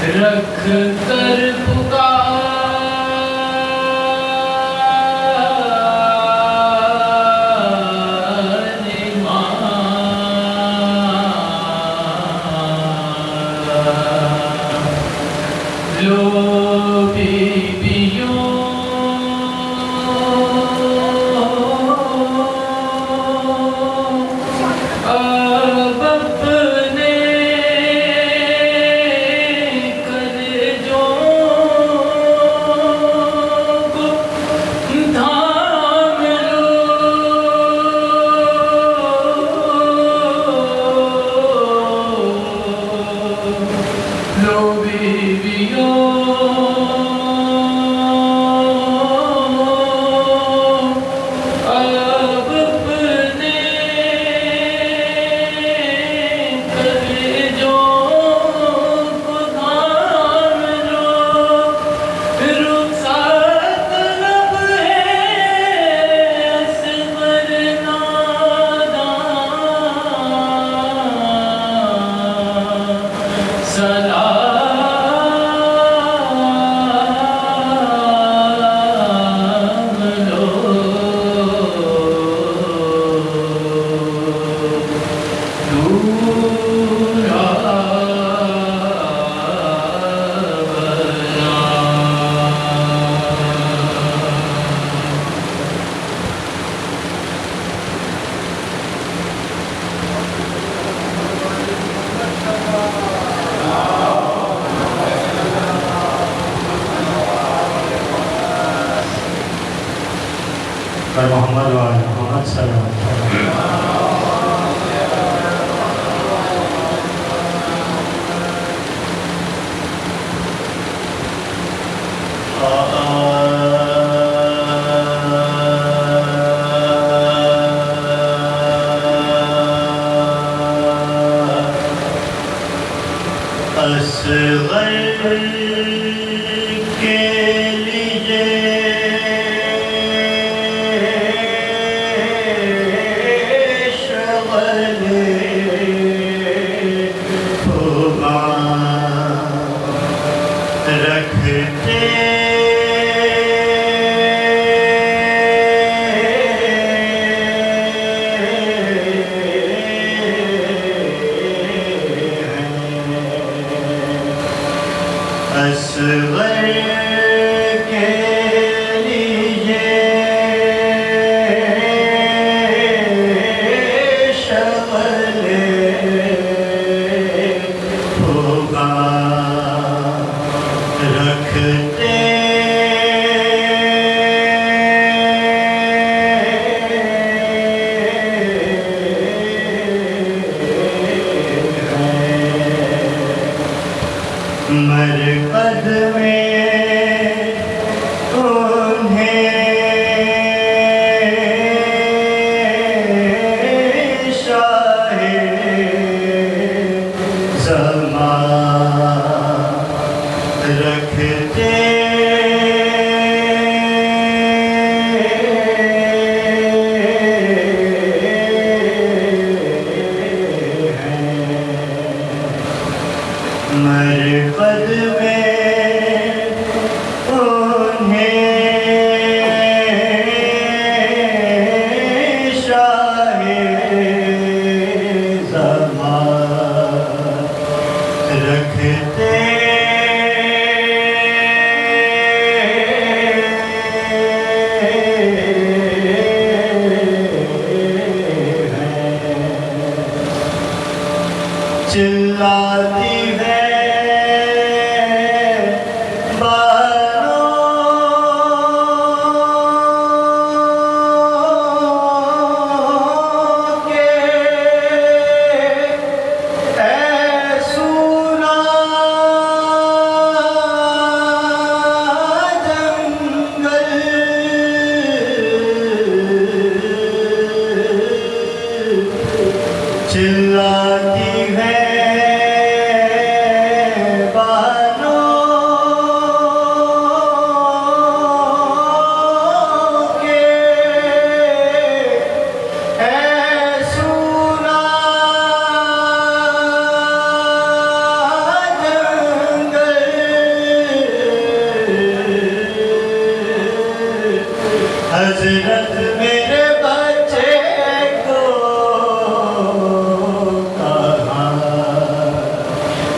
رکھ کر پکارے ماں لو بیبیوں اب اپنے کلیجوں کو تھام لو بیبیوں اب اپنے کلیجوں کو تھام لو رخصت لب ہے اصغر ناداں سلام لو نورا پر محمد و آل محمد صلی اللہ علیہ اصغر کے لیے رکھتے اصغر کے لیے شغل ہوگا رکھتے مرقد میں انہیں شاہ زمان رکھتے مرقد میں انہیں شاہ زمان رکھتے چلاتی ہے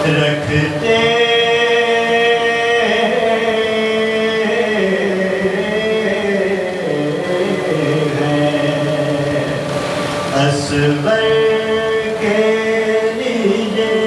رکھتے اصغر کے لیے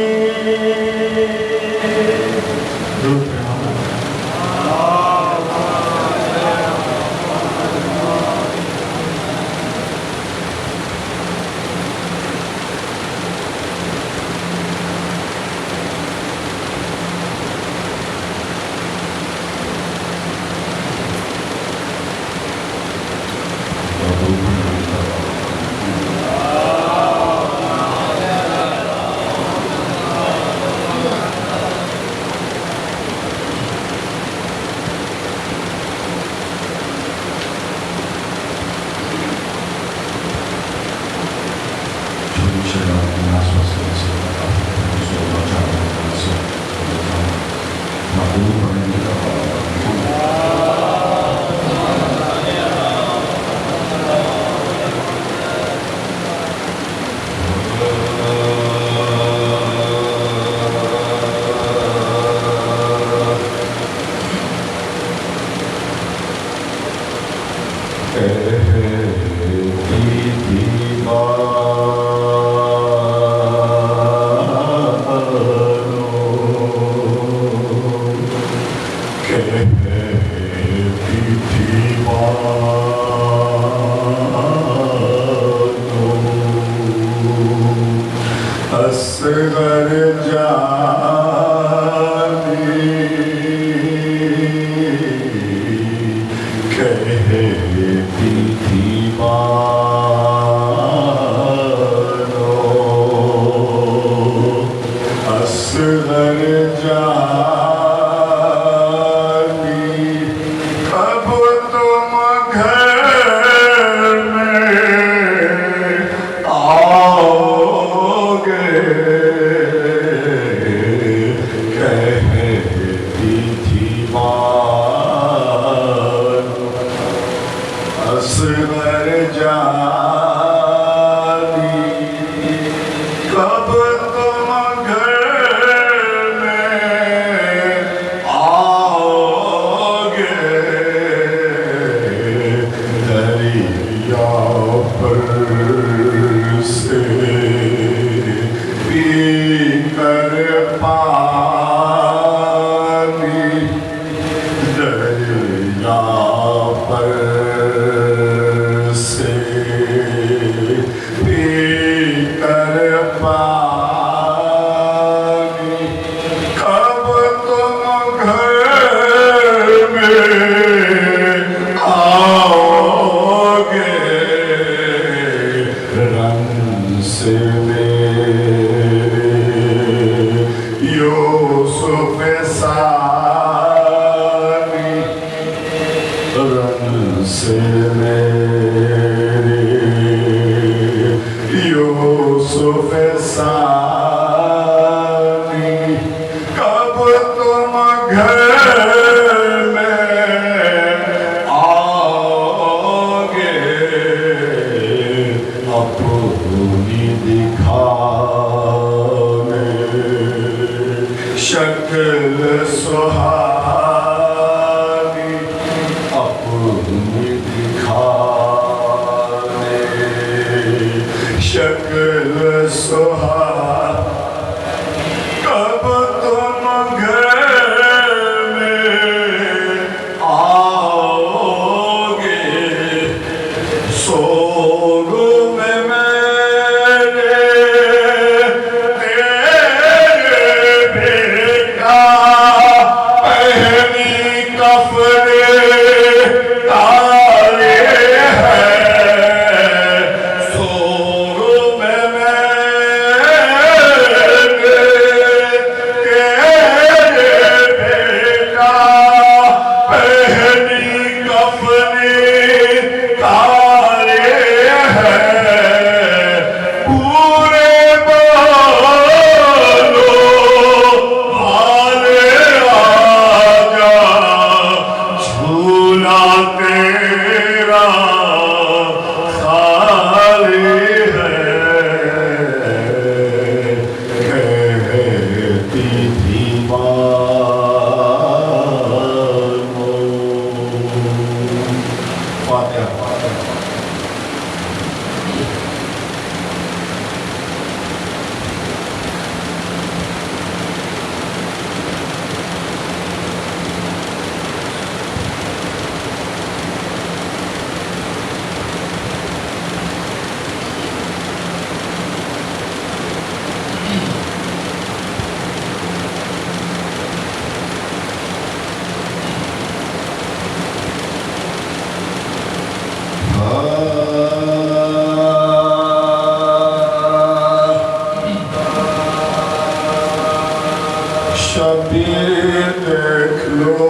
شبیر دیکھ لو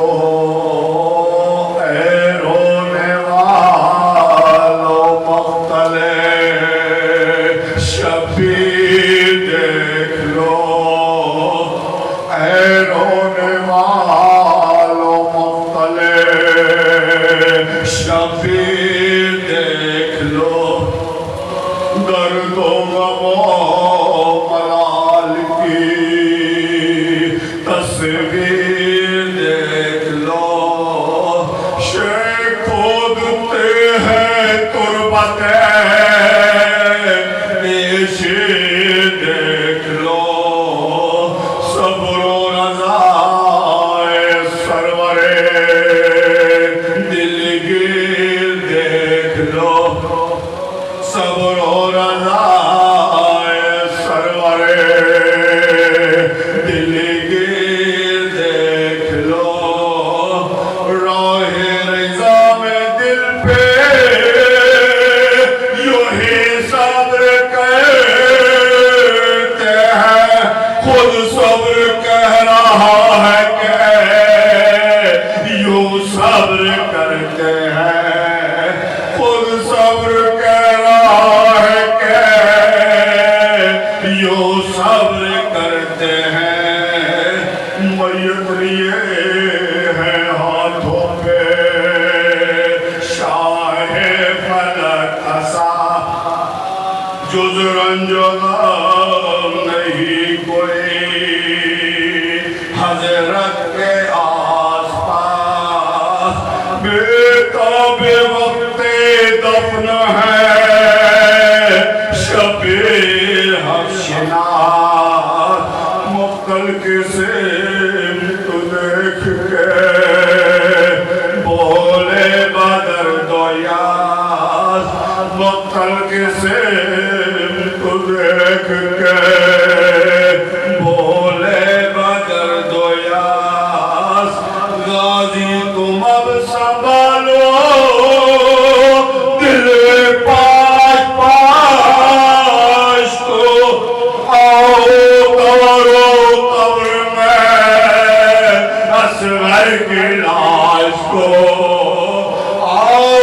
اے رونے والو مختلف شبیر دیکھ لو اے رونے والو مختلف شبیر دیکھ لو درد و غم و ملال کی تصویر دیکھ لو شیخ کھودتے ہیں تربت نیشی دیکھ لو صبر و رضا سرور دلگیر دیکھ لو صبر و رضا سرور دلگیر دیکھ لو راہ رضا میں دل پہ یوں ہی صبر کرتے ہیں خود صبر کہہ رہا ہے کہ یوں صبر کرتے ہیں خود صبر کہہ رہا ہے کہ یوں صبر کرتے ہیں میت لیے ہیں ہاتھوں پہ شاہ فلک عصا جز رنج و غم نہیں کوئی حضرت کے آس پاس بےتاب وقت دفن ہے شبیر حفشناس مقتل کے سمت دیکھ کے بولے بدرد و یاس مقتل کے سمت دیکھ کے بولے بدرد و یاس غازی تم اب سنبھالو دل پاش پاش کو آؤ کرو قبر میں اصغر کی لاش کو آؤ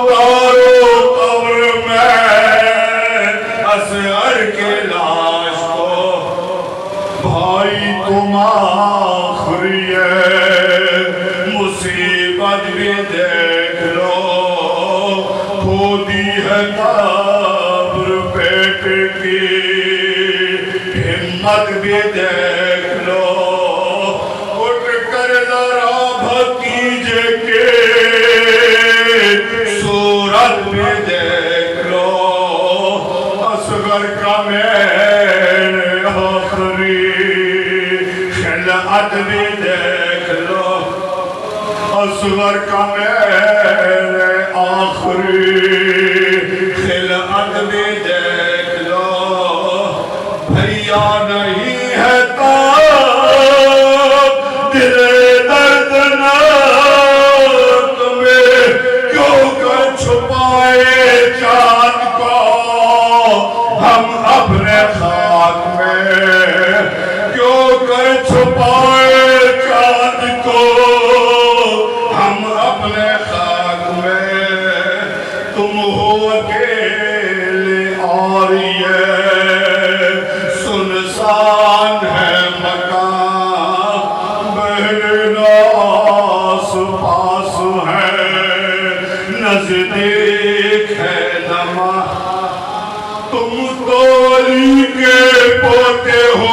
کرو قبر میں اصغر کی لاش کو بھائی تم آخری مصیبت بھی دیکھ لو کھودی ہے قبر پیٹ کی ہمت بھی دیکھ لو اٹھ کر ذرا بھتیجے کے صورت بھی دیکھ لو اصغر کا میرے آخری خلعت بھی دیکھ لو اصغر کا میرے آخری خلعت بھی دیکھ لو بھیا نہیں ہے تاب دل دردناک میں کیوں کر چھپائے چاند کو ہم اپنے خاک میں کیوں کر چھپائے چاند کو ہم اپنے خاک میں تم ہو اکیلے اور یہ سنسان ہے مکان بہن آس پاس ہے نزدیک ہے نما تم کولی کے پوتے ہو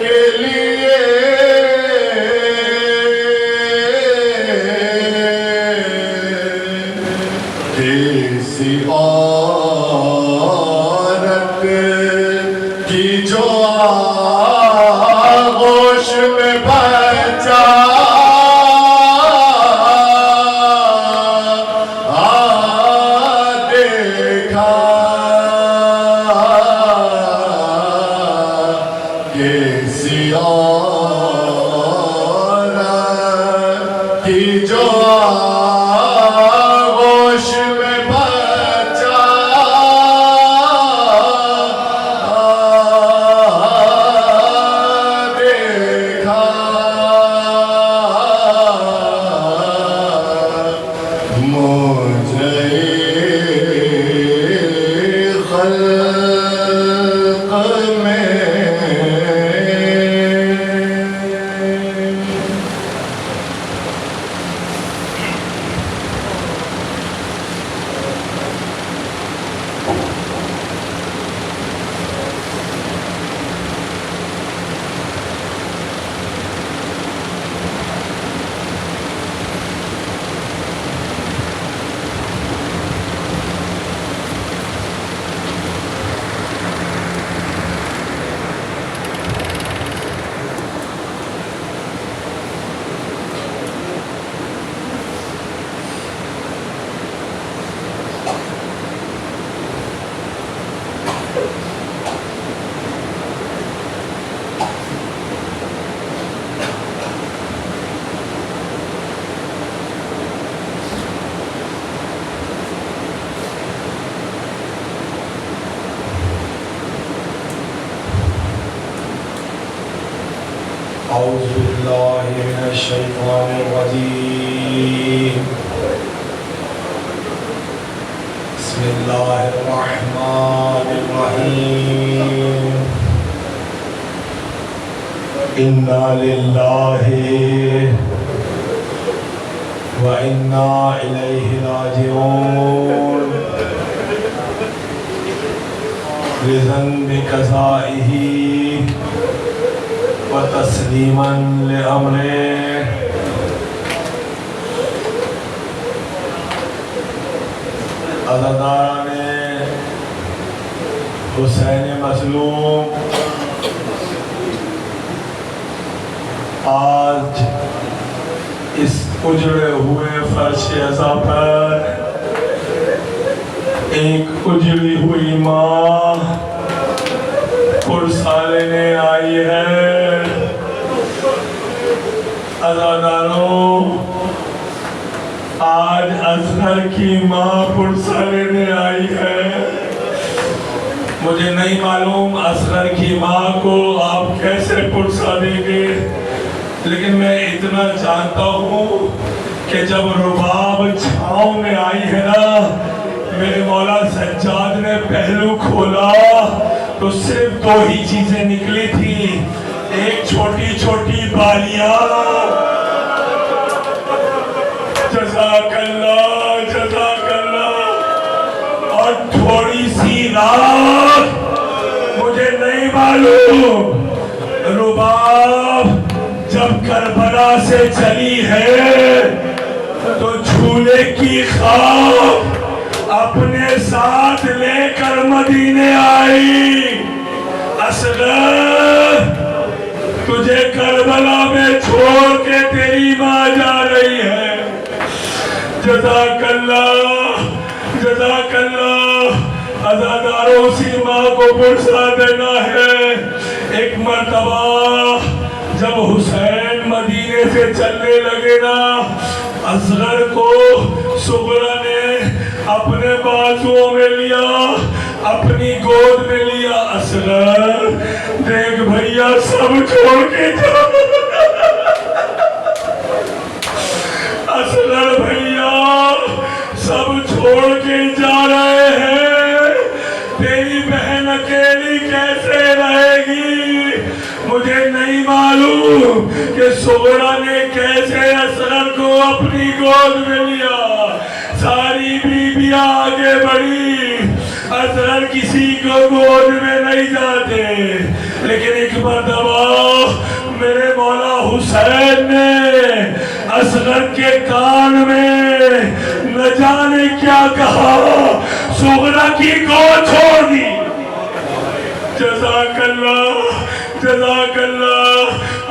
کے لیے أعوذ بالله من الشيطان الرجيم بسم الله الرحمن الرحيم إنا لله وإنا إليه راجعون لذنب قضائه وتسلیما لأمره عزاداران حسین مظلوم، آج اس اجڑے ہوئے فرش عزا پر ایک اجڑی ہوئی ماں پرسالنے آئی ہے۔ عزاداروں، آج اصغر کی ماں پرسا لینے آئی ہے۔ مجھے نہیں معلوم اصغر کی ماں کو آپ کیسے پرسا دیں گے، لیکن میں اتنا جانتا ہوں کہ جب رباب چھاؤں میں آئی ہے نا، میرے مولا سجاد نے پہلو کھولا تو صرف دو ہی چیزیں نکلی تھی، ایک چھوٹی چھوٹی بالیاں، جزاک اللہ، اور تھوڑی سی رات، مجھے نہیں معلوم رباب جب کربلا سے چلی ہے تو جھولے کی خواب اپنے ساتھ لے کر مدینے آئی۔ اصغر، تجھے کربلا میں چھوڑ کے تیری ماں جا رہی ہے۔ جزاک اللہ، عزاداروں، اسی ماں کو پرسا دینا ہے۔ ایک مرتبہ جب حسین مدینے سے چلنے لگے نا، اصغر کو صغرا نے اپنے بازوؤں میں لیا، اپنی گود میں لیا۔ اصغر، دیکھ بھیا سب چھوڑ کے جا، اصغر بھیا سب چھوڑ کے جا رہے ہیں، تیری بہن اکیلی کیسے رہے گی؟ مجھے نہیں معلوم کہ صغرا نے کیسے اصغر کو اپنی گود میں لیا۔ ساری بیویاں آگے بڑھی، اصغر کسی کو گود میں نہیں جاتے، لیکن ایک مرتبہ میرے مولا حسین نے اصغر کے کان میں نہ جانے کیا کہا، صغرا کی گود چھوڑ دی۔ جزاک اللہ،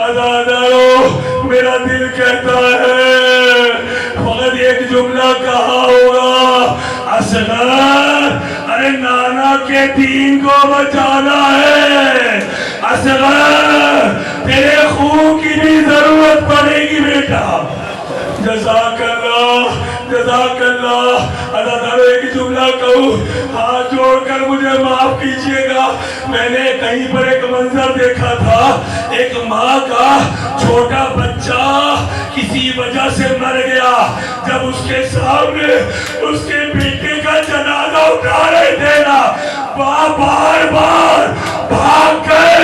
عزاداروں، میرا دل کہتا ہے فقط ایک جملہ کہا ہوگا، اصغر، ارے نانا کے دین کو بچانا ہے، اصغر تیرے خون کی بھی ضرورت پڑے گی بیٹا۔ جزاک اللہ، عزاداروں، ایک جملہ کہوں، ہاتھ جوڑ کر مجھے معاف کیجئے گا، میں نے کہیں پر ایک منظر دیکھا تھا، ایک ماں کا چھوٹا بچہ کسی وجہ سے مر گیا، جب اس کے سامنے اس کے بیٹے کا جنازہ اٹھا رہے تھے نا، بار بار بھاگ کر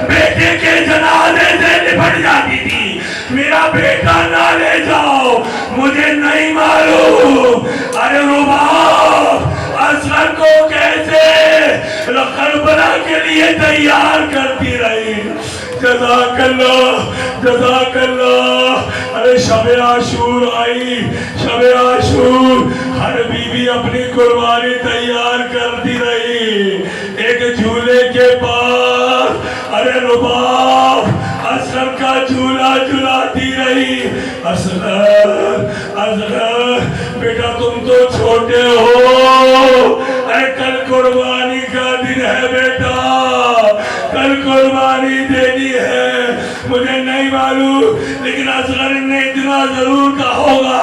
بیٹے کے جنازے سے نپٹ جاتی تھی، میرا بیٹا نہ لے جاؤ، مجھے نہیں معلوم ارے رباب اصغر کو کیسے کربلا کے لیے تیار کرتی رہی۔ جزاک اللہ، ارے شب عاشور آئی، شب عاشور، ہر بیوی اپنی قربانی تیار کرتی رہی، ایک جھولے کے پاس ارے رباب اصغر کا جھولا جھلاتی رہی۔ اصغر بیٹا تم تو چھوٹے ہو، ارے کل قربانی کا دن ہے بیٹا، کل قربانی دینی ہے، مجھے نہیں معلوم، لیکن اصغر نے اتنا ضرور کہا ہوگا،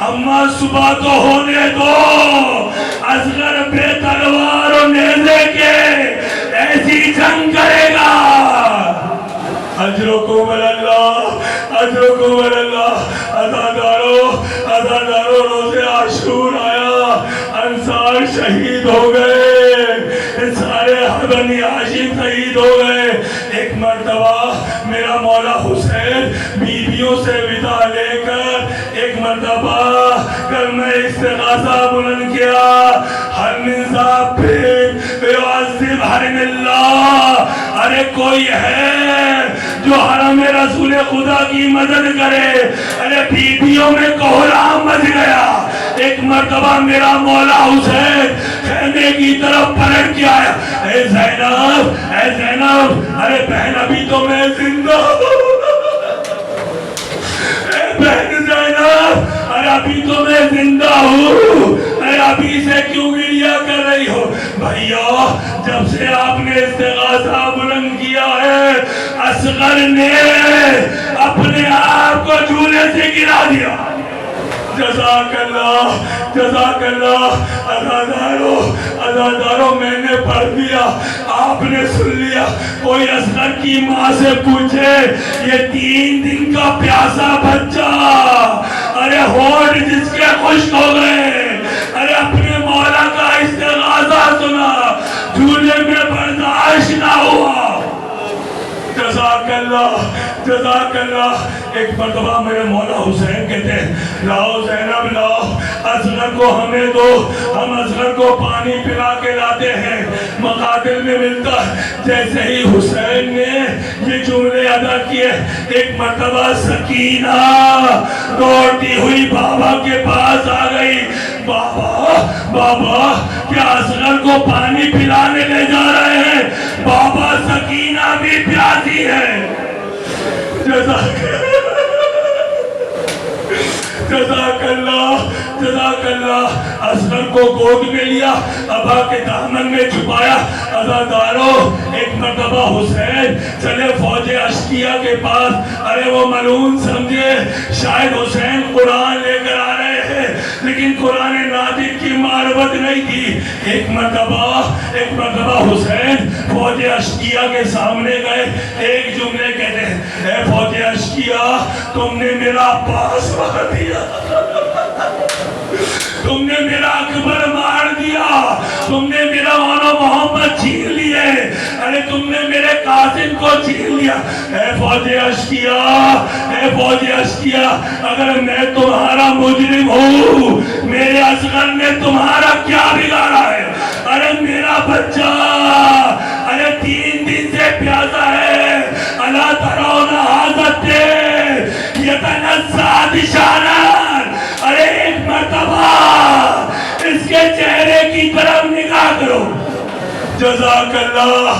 اماں صبح تو ہونے دو، اصغر بے تلوار و نیزے کے ایسی جنگ کرے گا۔ اجرکم اللہ اجرکم اللہ عزادارو روز عاشور آیا انصار شہید ہو گئے سارے بنی ہاشم شہید ہو گئے ایک مرتبہ میرا مولا حسین بیویوں سے ودا لے کر ایک مرتبہ کر میں استغاثہ بلند کیا ہر نظام پہ عزیب حرم اللہ ارے کوئی ہے جو حرم رسول خدا کی مدد کرے ارے بیویوں میں کوہرام مچ گیا ایک مرتبہ میرا مولا حسین خیمے کی طرف پلٹ کے آیا اے زینب ارے بہن ابھی تو میں زندہ ہوں اے بہن زینب ارے ابھی تو میں زندہ ہوں ارے ابھی سے کیوں گریہ کر رہی ہو بھائیو جب سے آپ نے استغاثہ بلند کیا ہے اصغر نے اپنے آپ کو جھولے سے گرا دیا جزاک اللہ عزادارو میں نے پڑھ دیا آپ نے سن لیا کوئی اصغر کی ماں سے پوچھے یہ 3 دن کا پیاسا بچہ ارے ہونٹ جس کے خشک ہو گئے ارے اپنے مولا کا استغاثہ سنا جھولے میں برداشت نہ ہوا جزاک اللہ ایک مرتبہ میرے مولا حسین کہتے ہیں لاؤ زینب لاؤ اصغر کو ہمیں دو ہم اصغر کو پانی پلا کے لاتے ہیں مقاتل میں ملتا جیسے ہی حسین نے یہ جملے ادا کیے ایک مرتبہ سکینہ دوڑتی ہوئی بابا کے پاس آ گئی بابا کیا اصغر کو پانی پلانے لے جا رہے ہیں بابا سکینہ بھی پیاسی ہے جزاک اللہ اصغر کو گود میں لیا ابا کے دامن میں چھپایا عزادارو ایک مرتبہ حسین چلے فوج اشقیہ کے پاس ارے وہ ملعون سمجھے شاید حسین قرآن لے کر آ رہے ہیں لیکن قرآن ناطق کی معرفت نہیں تھی ایک مرتبہ حسین فوج اشقیہ کے سامنے گئے ایک جملے کہتے ہیں اے فوج اشقیہ تم نے میرا عباس مار دیا تم نے میرا اکبر مار دیا تم نے میرا مولا محمد چھین لیے ارے تم نے میرے قاسم کو چھین لیا اے فوج اشقیہ اگر میں تمہارا مجرم ہوں میرے اصغر نے تمہارا کیا بگاڑا ہے ارے میرا بچہ ارے 3 دن سے پیاسا ہے اللہ ترون حاضت یتنزع دشانان ارے ایک مرتبہ اس کے چہرے کی طرف نگاہ کرو جزاک اللہ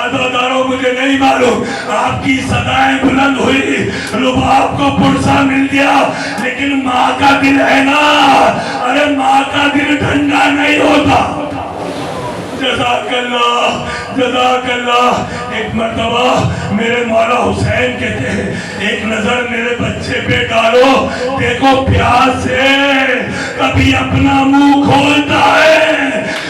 عزادارو مجھے نہیں معلوم آپ کی صدائیں بلند ہوئی رباب کو پرسا مل گیا لیکن ماں کا دل ہے نا ارے ماں کا دل ٹھنڈا نہیں ہوتا جزاک اللہ ایک مرتبہ میرے مولا حسین کہتے ہیں ایک نظر میرے بچے پہ ڈالو دیکھو پیاس سے کبھی اپنا منہ کھولتا ہے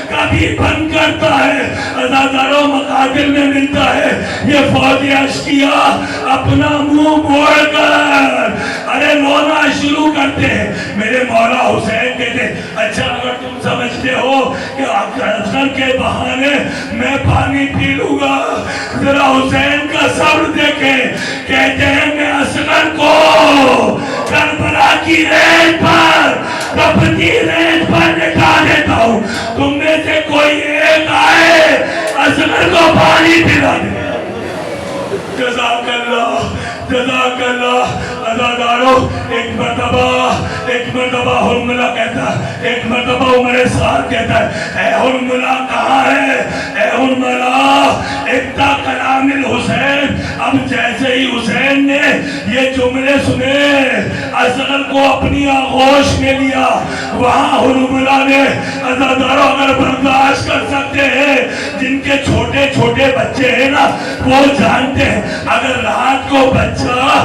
کبھی بند کرتا ہے عزادارو مقاتل میں ملتا ہے یہ فوج اشقیہ اپنا منہ موڑ کر ارے رونا شروع کرتے ہیں میرے مولا حسین کہتے ہیں اچھا اگر تم سمجھتے ہو کہ اصغر کے بہانے میں پانی پی لوں گا ذرا حسین کا صبر دیکھیں کہتے ہیں میں اصغر کو کربلا کی ریت پر کپتی ریت پر لٹا دیتا ہوں تم میں سے کوئی ایک آئے اصغر کو پانی پلا دے جزاک اللہ عزادارو ایک مرتبہ حرملہ کہتا ہے ایک مرتبہ عمر سعد کہتا ہے اے حرملہ کہاں ہے اے حرملہ ابتا کلام الحسین اب جیسے ہی حسین نے یہ جملے سنے اصغر کو اپنی آغوش میں لیا وہاں حرملہ نے عزادارو اگر برداشت کر سکتے ہیں جن کے چھوٹے چھوٹے بچے ہیں نا وہ جانتے ہیں اگر رات کو بچہ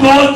2